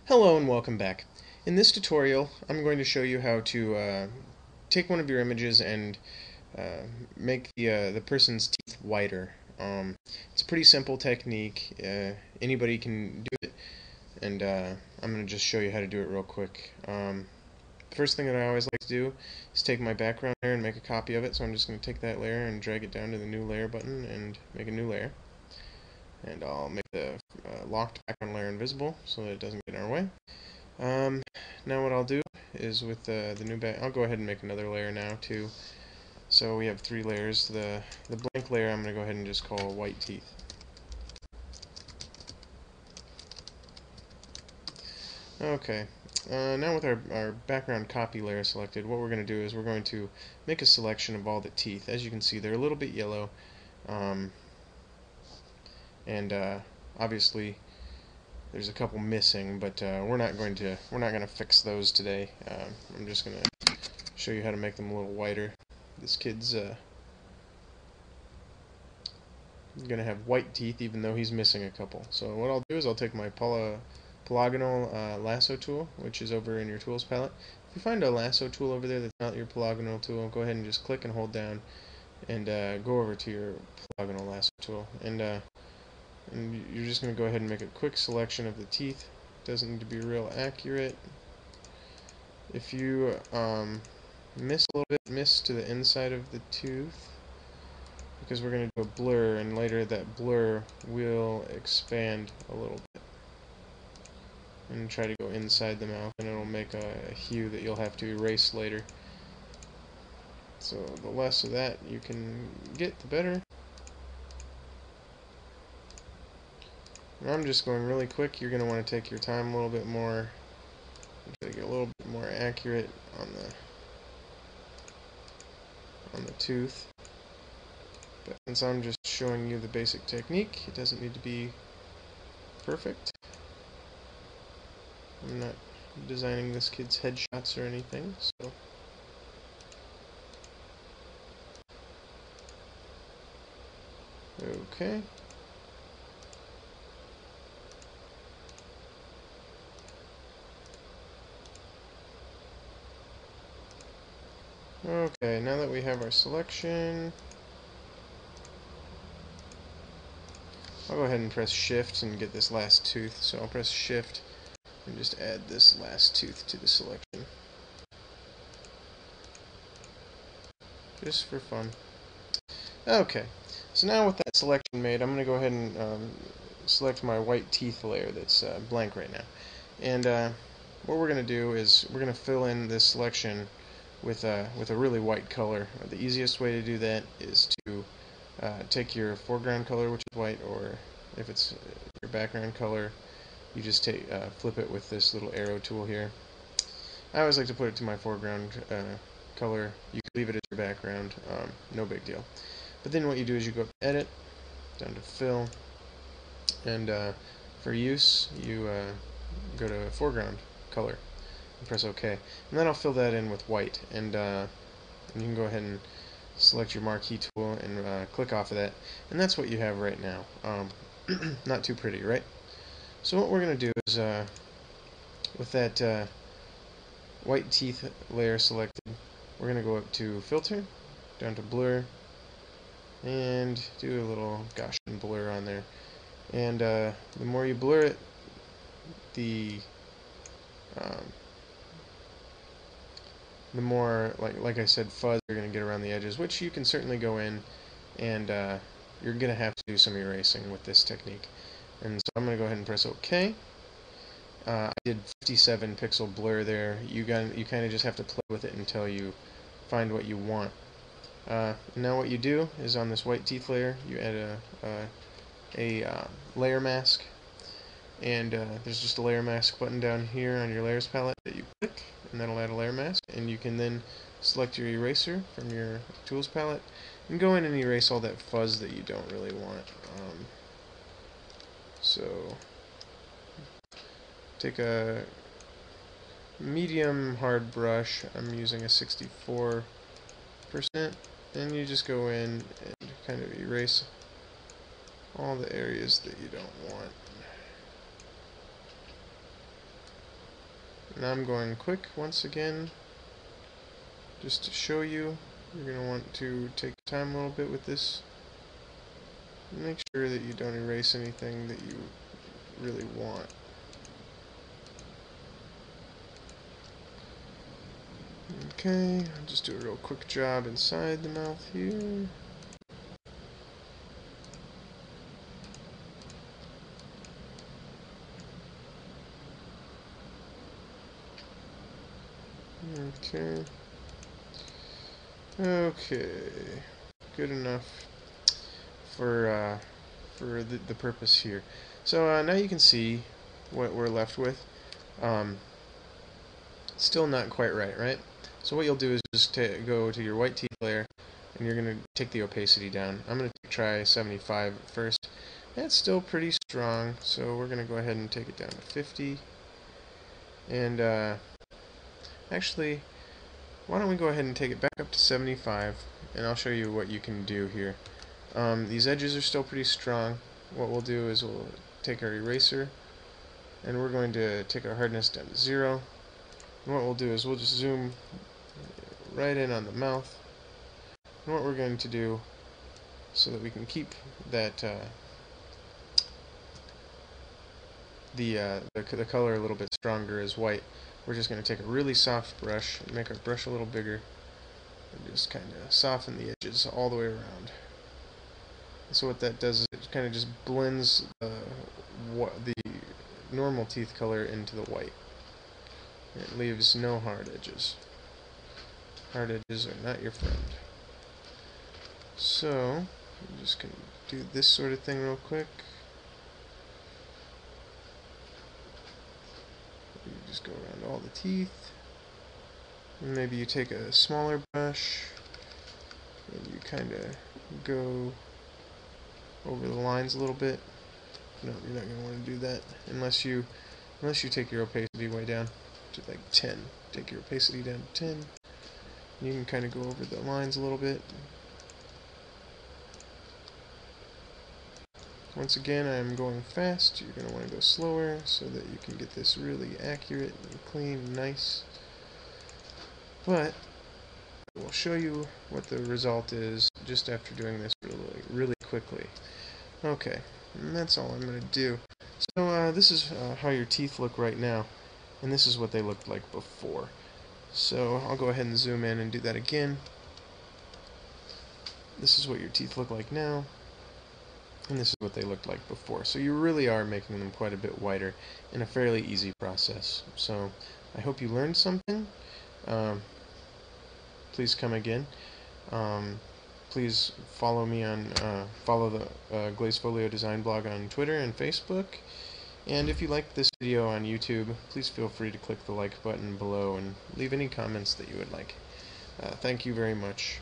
Hello and welcome back. In this tutorial, I'm going to show you how to take one of your images and make the person's teeth whiter. It's a pretty simple technique. Anybody can do it, and I'm going to just show you how to do it real quick. The first thing that I always like to do is take my background layer and make a copy of it. So I'm just going to take that layer and drag it down to the new layer button and make a new layer. And I'll make the locked background layer invisible so that it doesn't get in our way. Now what I'll do is with the new I'll go ahead and make another layer now too. So we have three layers. The blank layer I'm going to go ahead and just call white teeth. Okay. Now with our background copy layer selected, what we're going to do is we're going to make a selection of all the teeth. As you can see, they're a little bit yellow, and obviously there's a couple missing, but we're not going to fix those today. I'm just going to show you how to make them a little whiter. This kid's going to have white teeth even though he's missing a couple. So what I'll do is I'll take my polygonal lasso tool, which is over in your tools palette. If you find a lasso tool over there that's not your polygonal tool, go ahead and just click and hold down and go over to your polygonal lasso tool. And you're just going to go ahead and make a quick selection of the teeth. Doesn't need to be real accurate. If you miss a little bit, miss to the inside of the tooth, because we're going to do a blur, and later that blur will expand a little bit and try to go inside the mouth, and it'll make a hue that you'll have to erase later. So the less of that you can get, the better. And I'm just going really quick. You're going to want to take your time a little bit more, try to get a little bit more accurate on the tooth. But since I'm just showing you the basic technique, it doesn't need to be perfect. I'm not designing this kid's headshots or anything, so okay. Okay, now that we have our selection, I'll go ahead and press Shift and get this last tooth. So I'll press Shift and just add this last tooth to the selection. Just for fun. Okay, so now with that selection made, I'm going to go ahead and select my white teeth layer that's blank right now. And what we're going to do is we're going to fill in this selection with a really white color. The easiest way to do that is to take your foreground color, which is white, or if it's your background color, you just flip it with this little arrow tool here. I always like to put it to my foreground color. You can leave it as your background, no big deal. But then what you do is you go up to Edit, down to Fill, and for use, you go to Foreground Color and press OK. And then I'll fill that in with white, and you can go ahead and select your marquee tool and click off of that, and that's what you have right now. Not too pretty, right? So what we're going to do is, with that white teeth layer selected, we're going to go up to Filter, down to Blur, and do a little Gaussian blur on there. And the more you blur it, the more, like I said, fuzz you're going to get around the edges, which you can certainly go in, and you're going to have to do some erasing with this technique. And so I'm going to go ahead and press OK. I did 57 pixel blur there. You kind of just have to play with it until you find what you want. Now what you do is on this white teeth layer, you add a layer mask, and there's just a layer mask button down here on your layers palette that you click, and that'll add a layer mask, and you can then select your eraser from your tools palette and go in and erase all that fuzz that you don't really want. So take a medium hard brush. I'm using a 64%, and you just go in and kind of erase all the areas that you don't want. And I'm going quick once again, just to show you. You're going to want to take time a little bit with this. Make sure that you don't erase anything that you really want. Okay, I'll just do a real quick job inside the mouth here. Okay. Okay. Good enough for the purpose here. So now you can see what we're left with. Still not quite right? So what you'll do is just go to your white teeth layer, and you're going to take the opacity down. I'm going to try 75 first. That's still pretty strong, so we're going to go ahead and take it down to 50. And actually, why don't we go ahead and take it back up to 75, and I'll show you what you can do here. These edges are still pretty strong. What we'll do is we'll take our eraser, and we're going to take our hardness down to 0. And what we'll do is we'll just zoom right in on the mouth. And what we're going to do, so that we can keep that the color a little bit stronger as white, we're just going to take a really soft brush and make our brush a little bigger, and just kind of soften the edges all the way around. So what that does is it kind of just blends the normal teeth color into the white. It leaves no hard edges. Hard edges are not your friend. So, I'm just going to do this sort of thing real quick. You just go around all the teeth. And maybe you take a smaller brush and you kind of go over the lines a little bit. No, you're not going to want to do that unless you take your opacity way down to like 10. Take your opacity down to 10. You can kind of go over the lines a little bit. Once again, I'm going fast. You're going to want to go slower so that you can get this really accurate and clean and nice. But we'll show you what the result is just after doing this really quickly. Okay, and that's all I'm going to do. So this is how your teeth look right now, and this is what they looked like before. So I'll go ahead and zoom in and do that again. This is what your teeth look like now, and this is what they looked like before. So you really are making them quite a bit whiter in a fairly easy process. So I hope you learned something. Please come again. Please follow me on follow the Glazefolio design blog on Twitter and Facebook. And if you liked this video on YouTube, please feel free to click the like button below and leave any comments that you would like. Thank you very much.